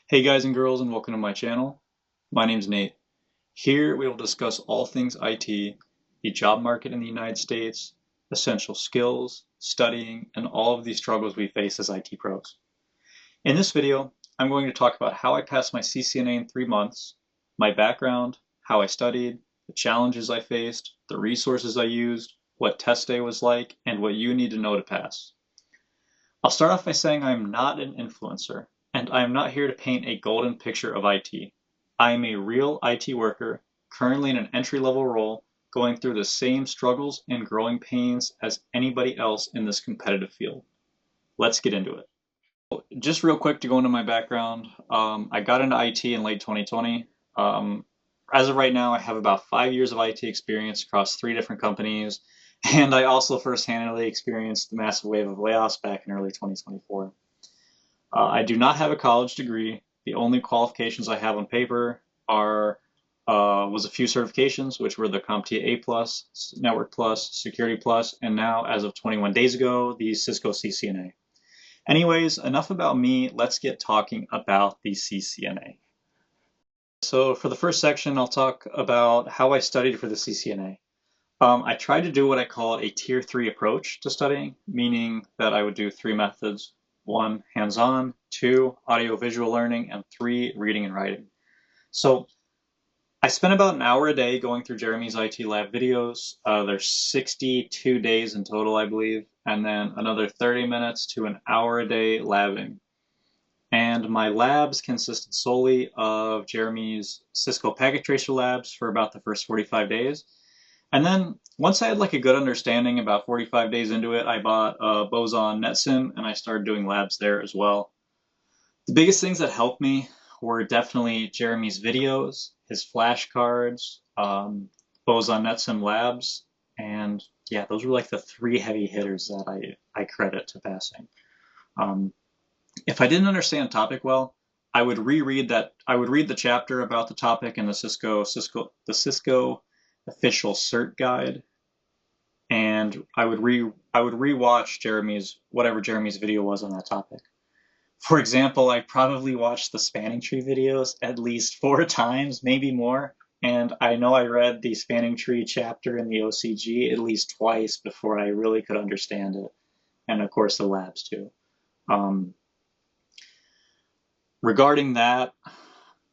Hey guys and girls, and welcome to my channel. My name's Nate. Here we will discuss all things IT, the job market in the United States, essential skills, studying, and all of the struggles we face as IT pros. In this video, I'm going to talk about how I passed my CCNA in 3 months, my background, how I studied, the challenges I faced, the resources I used, what test day was like, and what you need to know to pass. I'll start off by saying I am not an influencer, and I am not here to paint a golden picture of IT. I am a real IT worker, currently in an entry-level role, going through the same struggles and growing pains as anybody else in this competitive field. Let's get into it. Just real quick to go into my background, I got into IT in late 2020. Um, as of right now, I have about 5 years of IT experience across 3 different companies, and I also first-handedly experienced the massive wave of layoffs back in early 2024. I do not have a college degree. The only qualifications I have on paper are was a few certifications, which were the CompTIA A Plus, Network Plus, Security Plus, and now, as of 21 days ago, the Cisco CCNA. Anyways, enough about me. Let's get talking about the CCNA. So for the first section, I'll talk about how I studied for the CCNA. I tried to do what I call a tier 3 approach to studying, meaning that I would do 3 methods. 1, hands-on, 2, audio-visual learning, and 3, reading and writing. So I spent about an hour a day going through Jeremy's IT lab videos. There's 62 days in total, I believe, and then another 30 minutes to an hour a day labbing. And my labs consisted solely of Jeremy's Cisco packet tracer labs for about the first 45 days. And then once I had like a good understanding, about 45 days into it, I bought a Boson NetSim and I started doing labs there as well. The biggest things that helped me were definitely Jeremy's videos, his flashcards, Boson NetSim labs, and yeah, those were like the 3 heavy hitters that I credit to passing. If I didn't understand a topic well, I would reread that. I would read the chapter about the topic in the Cisco official cert guide, and I would rewatch whatever Jeremy's video was on that topic. For example, I probably watched the spanning tree videos at least 4 times, maybe more. And I know I read the spanning tree chapter in the OCG at least twice before I really could understand it. And of course, the labs too. Um, Regarding that,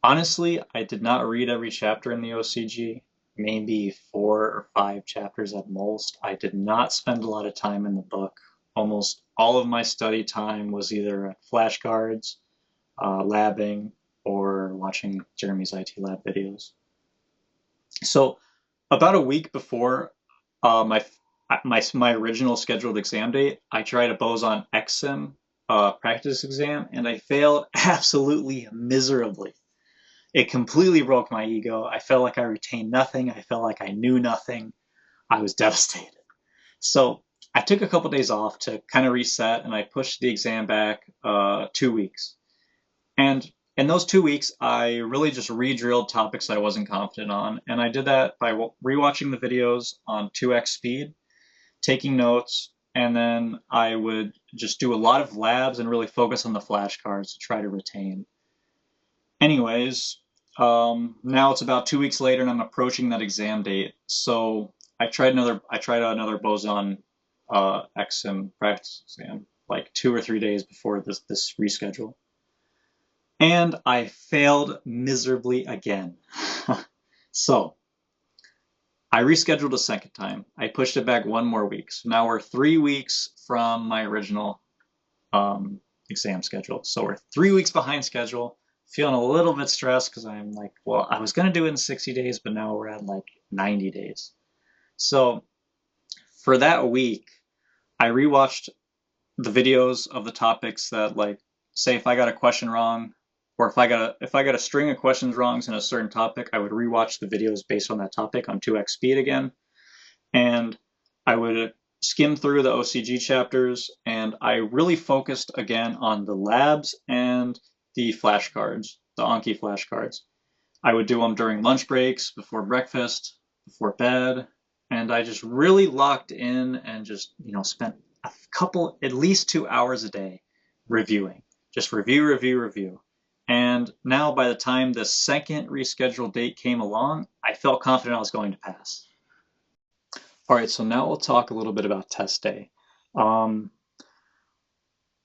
honestly, I did not read every chapter in the OCG, maybe 4 or 5 chapters at most. I did not spend a lot of time in the book. Almost all of my study time was either at flashcards, labbing, or watching Jeremy's IT lab videos. So about a week before my original scheduled exam date, I tried a Boson XSIM practice exam, and I failed absolutely miserably. It completely broke my ego. I felt like I retained nothing. I felt like I knew nothing. I was devastated. So I took a couple days off to kind of reset, and I pushed the exam back 2 weeks. And in those 2 weeks, I really just re-drilled topics I wasn't confident on, and I did that by rewatching the videos on 2x speed, taking notes, and then I would just do a lot of labs and really focus on the flashcards to try to retain. Anyways, now it's about 2 weeks later and I'm approaching that exam date. So I tried another Boson XSIM practice exam like 2 or 3 days before this reschedule. And I failed miserably again. So I rescheduled a second time. I pushed it back 1 more week. So now we're 3 weeks from my original exam schedule. So we're 3 weeks behind schedule, feeling a little bit stressed because I'm like, well, I was going to do it in 60 days, but now we're at like 90 days. So for that week, I rewatched the videos of the topics that, like, say if I got a question wrong, or if I got a string of questions wrongs in a certain topic, I would rewatch the videos based on that topic on 2x speed again, and I would skim through the OCG chapters, and I really focused again on the labs and the flashcards, the Anki flashcards. I would do them during lunch breaks, before breakfast, before bed, and I just really locked in and just, spent at least 2 hours a day reviewing. Just review, review, review. And now by the time the second rescheduled date came along, I felt confident I was going to pass. All right, so now we'll talk a little bit about test day. When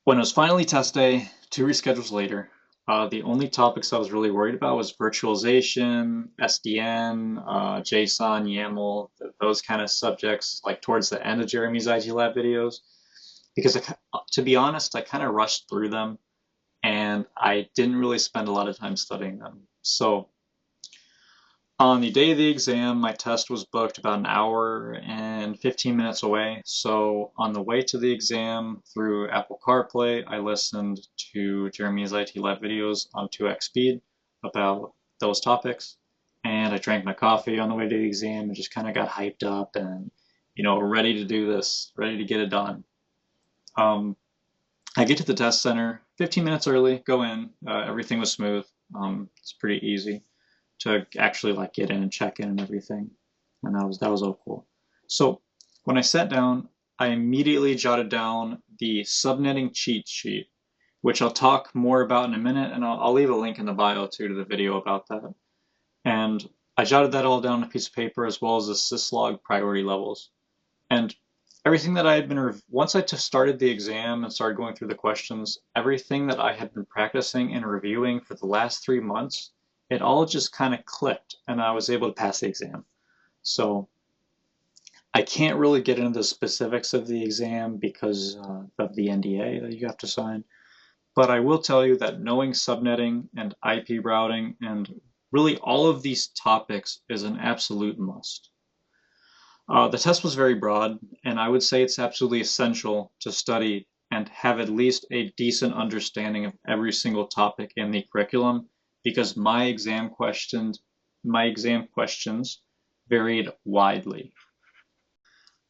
it was finally test day, 2 reschedules later, the only topics I was really worried about was virtualization, SDN, JSON, YAML, those kind of subjects, like towards the end of Jeremy's IT Lab videos. Because to be honest, I kind of rushed through them and I didn't really spend a lot of time studying them. So on the day of the exam, my test was booked about an hour and 15 minutes away. So on the way to the exam through Apple CarPlay, I listened to Jeremy's IT Lab videos on 2x speed about those topics. And I drank my coffee on the way to the exam and just kind of got hyped up and, ready to do this, ready to get it done. I get to the test center 15 minutes early, go in, everything was smooth. It's pretty easy to actually get in and check in and everything. And that was all cool. So when I sat down, I immediately jotted down the subnetting cheat sheet, which I'll talk more about in a minute, and I'll leave a link in the bio too to the video about that. And I jotted that all down on a piece of paper as well as the syslog priority levels. And everything that I had been, once I started the exam and started going through the questions, everything that I had been practicing and reviewing for the last 3 months, it all just kind of clicked and I was able to pass the exam. So I can't really get into the specifics of the exam because of the NDA that you have to sign. But I will tell you that knowing subnetting and IP routing and really all of these topics is an absolute must. The test was very broad, and I would say it's absolutely essential to study and have at least a decent understanding of every single topic in the curriculum because my exam questions varied widely.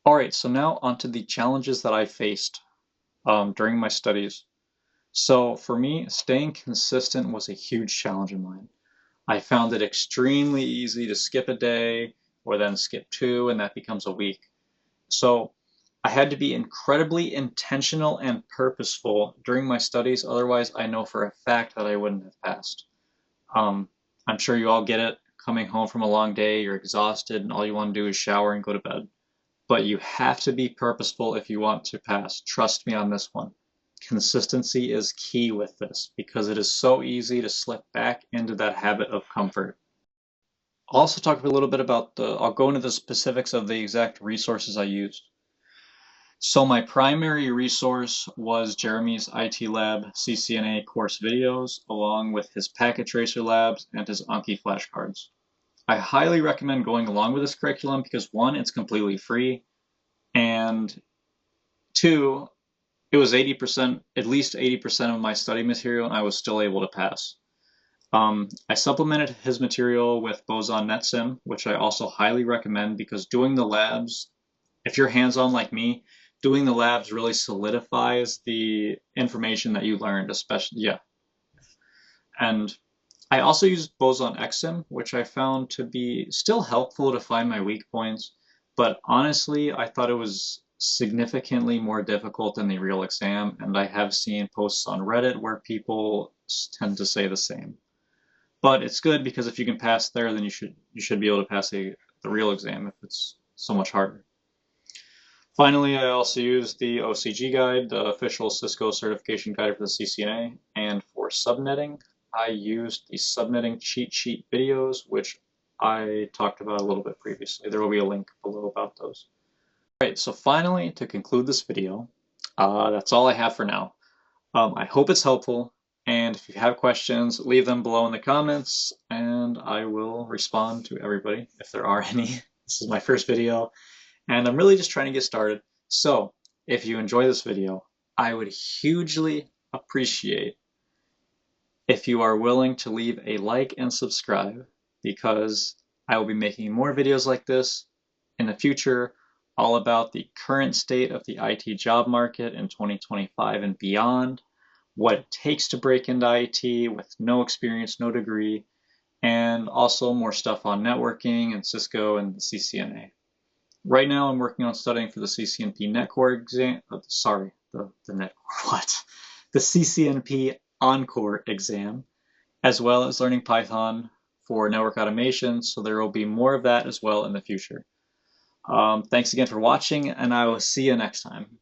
All right, so now onto the challenges that I faced during my studies. So for me, staying consistent was a huge challenge of mine. I found it extremely easy to skip a day or then skip 2, and that becomes a week. So I had to be incredibly intentional and purposeful during my studies, otherwise I know for a fact that I wouldn't have passed. I'm sure you all get it. Coming home from a long day, you're exhausted, and all you want to do is shower and go to bed. But you have to be purposeful if you want to pass. Trust me on this one. Consistency is key with this because it is so easy to slip back into that habit of comfort. I'll also talk a little bit about I'll go into the specifics of the exact resources I used. So my primary resource was Jeremy's IT Lab CCNA course videos, along with his packet tracer labs and his Anki flashcards. I highly recommend going along with this curriculum because 1, it's completely free, and 2, it was 80%, at least 80% of my study material, and I was still able to pass. I supplemented his material with Boson NetSim, which I also highly recommend because doing the labs, if you're hands-on like me, doing the labs really solidifies the information that you learned, especially, yeah. And I also used Boson XSim, which I found to be still helpful to find my weak points, but honestly, I thought it was significantly more difficult than the real exam, and I have seen posts on Reddit where people tend to say the same. But it's good because if you can pass there, then you should be able to pass the real exam if it's so much harder. Finally, I also used the OCG guide, the official Cisco certification guide for the CCNA, and for subnetting, I used the subnetting cheat sheet videos, which I talked about a little bit previously. There will be a link below about those. All right, so finally, to conclude this video, that's all I have for now. I hope it's helpful, and if you have questions, leave them below in the comments, and I will respond to everybody if there are any. This is my first video, and I'm really just trying to get started. So if you enjoy this video, I would hugely appreciate if you are willing to leave a like and subscribe, because I will be making more videos like this in the future, all about the current state of the IT job market in 2025 and beyond, what it takes to break into IT with no experience, no degree, and also more stuff on networking and Cisco and the CCNA. Right now I'm working on studying for the CCNP NetCore exam, the NetCore, what? The CCNP Encore exam, as well as learning Python for network automation. So there will be more of that as well in the future. Thanks again for watching, and I will see you next time.